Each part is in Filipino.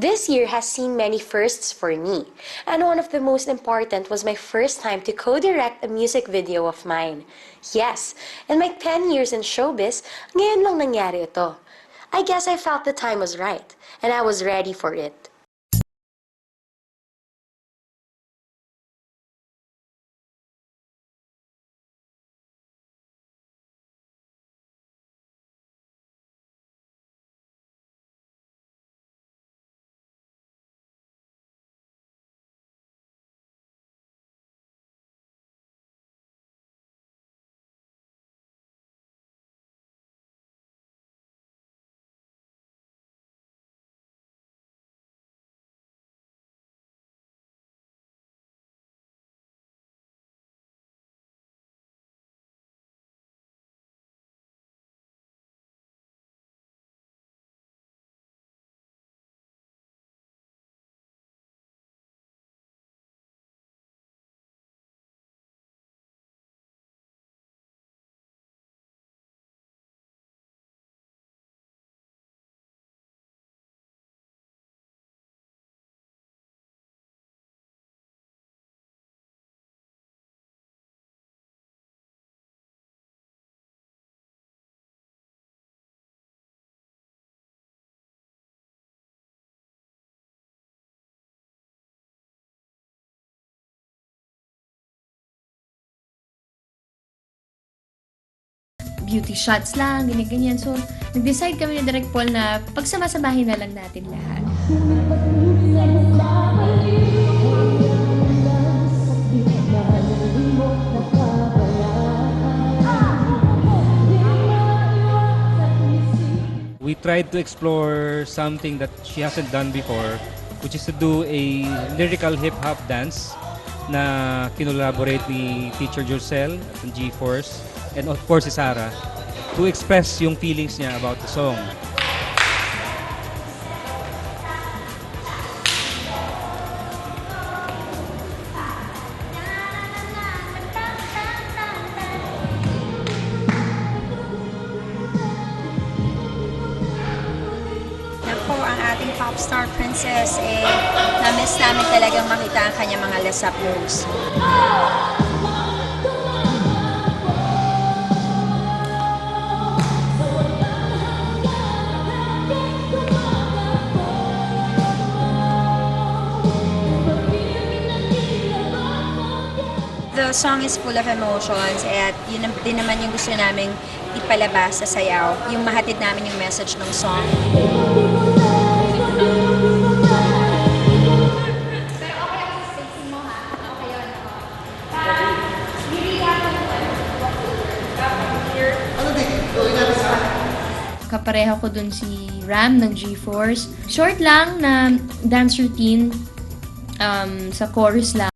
This year has seen many firsts for me, and one of the most important was my first time to co-direct a music video of mine. Yes, in my 10 years in showbiz, ngayon lang nangyari ito. I guess I felt the time was right, and I was ready for it. Beauty shots lang, ganyan-ganyan. So, nag-decide kami ni Direk Paul na pagsamasamahin na lang natin lahat. We tried to explore something that she hasn't done before, which is to do a lyrical hip-hop dance na kinolaborate ni Teacher Jurcel at G-Force and of course si Sarah to express yung feelings niya about the song. Naku, ang ating pop star princess, na-miss namin talagang makita ang kanyang mga lasap moves. The song is full of emotions at yun din naman yung gusto naming ipalabas sa sayaw, yung mahatid namin yung message ng song. Kapareho ko dun si Ram ng G-Force. Short lang na dance routine sa chorus lang.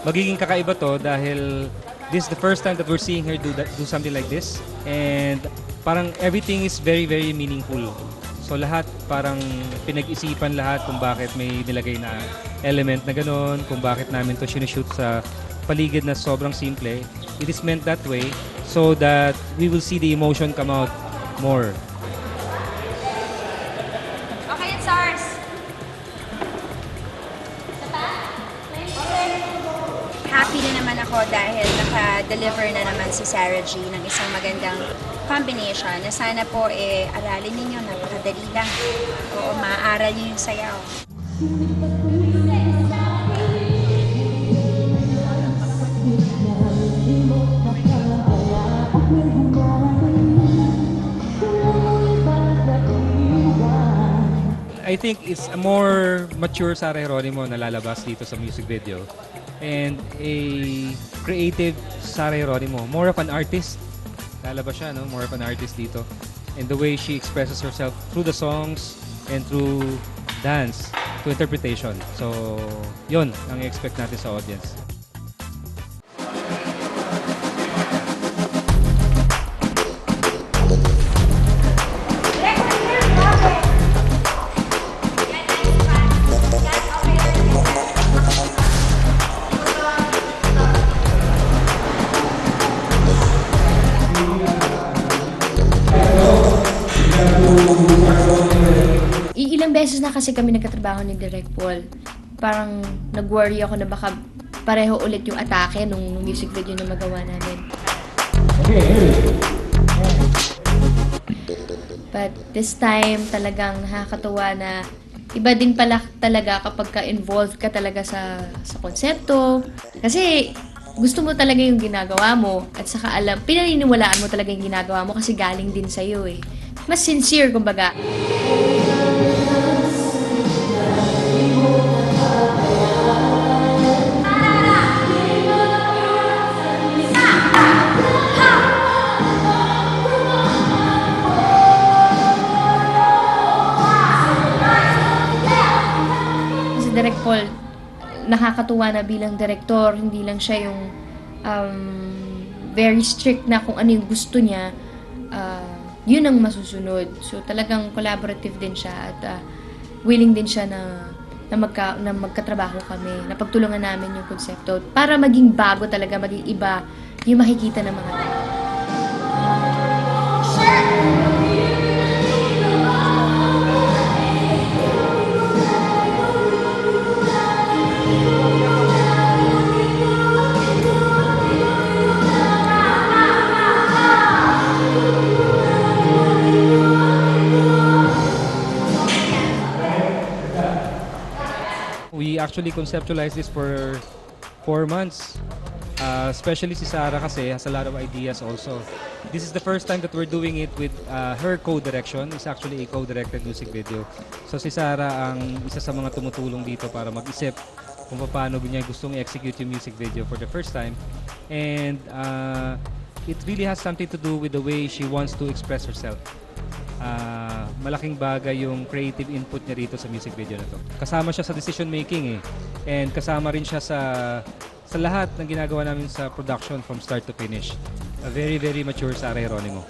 Magiging kakaiba to dahil this is the first time that we're seeing her do something like this, and parang everything is very very meaningful. So lahat parang pinag-isipan lahat kung bakit may nilagay na element na gano'n, kung bakit namin to sinushoot sa paligid na sobrang simple. It is meant that way so that we will see the emotion come out more. Okay, it's ours! Happy na naman ako dahil naka-deliver na naman si Sarah G ng isang magandang combination na sana po aralin ninyo, napakadali lang. Oo, maaaral niyo yung sayaw. I think it's a more mature Sarah Geronimo na lalabas dito sa music video. And a creative Sarah Geronimo, more of an artist. Lalabas siya, no? More of an artist dito. And the way she expresses herself through the songs and through dance, to interpretation. So, yun ang i-expect natin sa audience. ilang beses na kasi kami nagkatrabaho ni Direk Paul. Parang nag-worry ako na baka pareho ulit yung atake nung music video na magawa namin. But this time, talagang nakakatuwa na iba din pala talaga kapag ka-involved ka talaga sa konsepto. Kasi gusto mo talaga yung ginagawa mo at saka pinaniniwalaan mo talaga yung ginagawa mo kasi galing din sa'yo eh. Mas sincere, kumbaga. Direk Paul, nakakatuwa na bilang direktor, hindi lang siya yung very strict na kung ano yung gusto niya, yun ang masusunod. So talagang collaborative din siya at willing din siya na magkatrabaho kami, na pagtulungan namin yung konsepto para maging bago talaga, maging iba yung makikita ng mga tao. We actually conceptualized this for 4 months. Especially si Sarah kasi has a lot of ideas also. This is the first time that we're doing it with her co-direction. It's actually a co-directed music video. So si Sarah ang isa sa mga tumutulong dito para mag-isip kung paano niya gustong i-execute yung music video for the first time. And it really has something to do with the way she wants to express herself. Malaking bagay yung creative input niya rito sa music video na to. Kasama siya sa decision making eh. And kasama rin siya sa lahat ng ginagawa namin sa production from start to finish. A very, very mature Sarah Geronimo.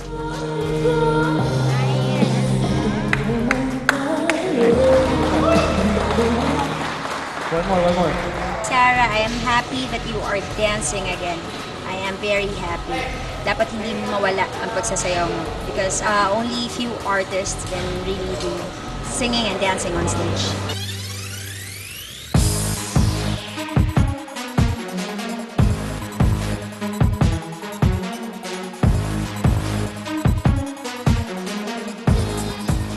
One more. Sarah, I am happy that you are dancing again. I am very happy. Dapat hindi mawala ang pagsasayaw mo because only few artists can really do singing and dancing on stage.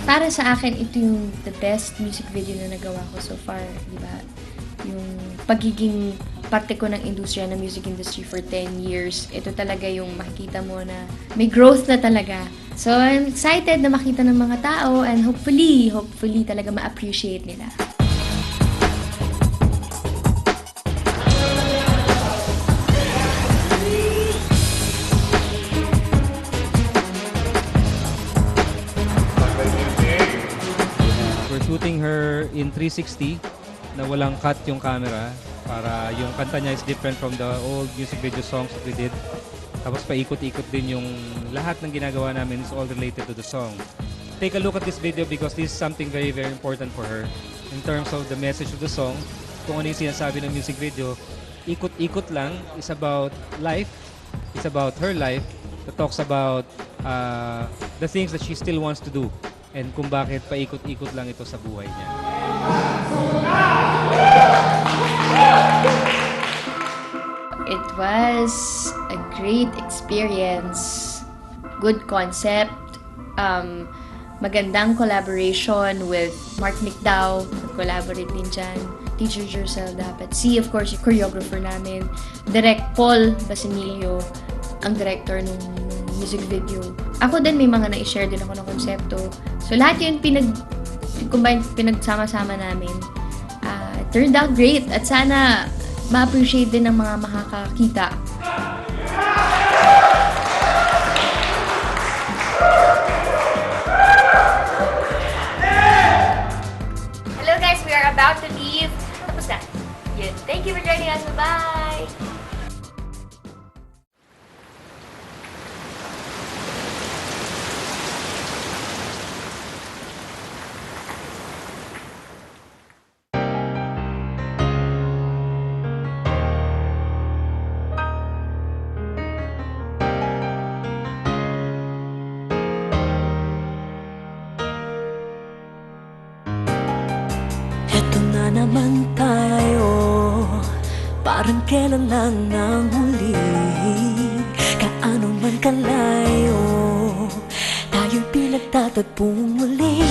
Para sa akin, ito yung the best music video na nagawa ko so far, di ba? Yung pagiging parte ko ng industriya, ng music industry for 10 years, ito talaga yung makikita mo na may growth na talaga. So, I'm excited na makita ng mga tao and hopefully talaga ma-appreciate nila. We're shooting her in 360 na walang cut yung camera para yung kanta niya is different from the old music video songs that we did. Tapos paikot-ikot din yung lahat ng ginagawa namin is all related to the song. Take a look at this video because this is something very, very important for her in terms of the message of the song. Kung ano yung sinasabi ng music video, ikot-ikot lang is about life. It's about her life that talks about the things that she still wants to do and kung bakit paikot-ikot lang ito sa buhay niya. It was a great experience. Good concept. Magandang collaboration with Mark Mcdowell. Collaborate din dyan. Teacher Jurcel dapat. Si, of course, yung choreographer namin. Direk Paul Basilio, ang director ng music video. Ako din may mga na-share din ako ng konsepto. So lahat yun pinagsama-sama namin. Turned out great at sana ma-appreciate din ng mga makakakita. Hello guys, we are about to leave. Tapos na. Yun. Thank you for joining us. Bye! parang kailan lang ang huli. Kaano man kalayo, tayo'y pinagtatagpong muli.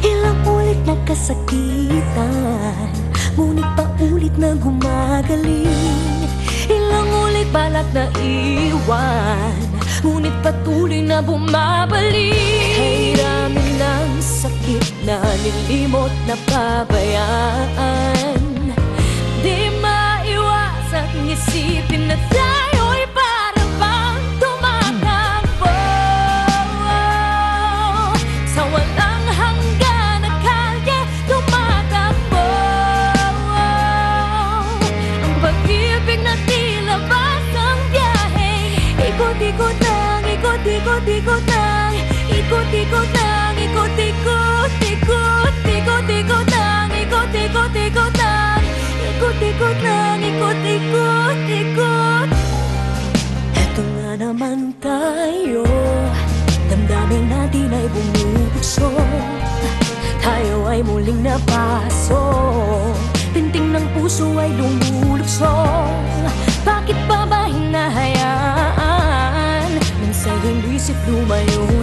Ilang ulit na kasakitan, ngunit paulit na gumagaling. Ilang ulit balak na iwan, ngunit patuloy na bumabalik. Kahiramin ng sakit na nilimot na pabayaan. Di maiwasang isipin na tayo'y para bang tumatakbo sa walang hanggan na kalye, tumatakbo. Ang pag-ibig na tila basang biyahe, ikot-ikot lang, ikot-ikot-ikot lang, ikot-ikot lang, ikot-ikot, ikot, ikot-ikot lang, ikot-ikot-ikot lang, ikot-ikot lang, ikot-ikot, ikot. Eto nga naman tayo, damdamin natin ay bumubukso. Tayo ay muling napaso, pinting ng puso ay lumuluksong. Bakit pa ba hinahayaan? Minsan yung isip lumayo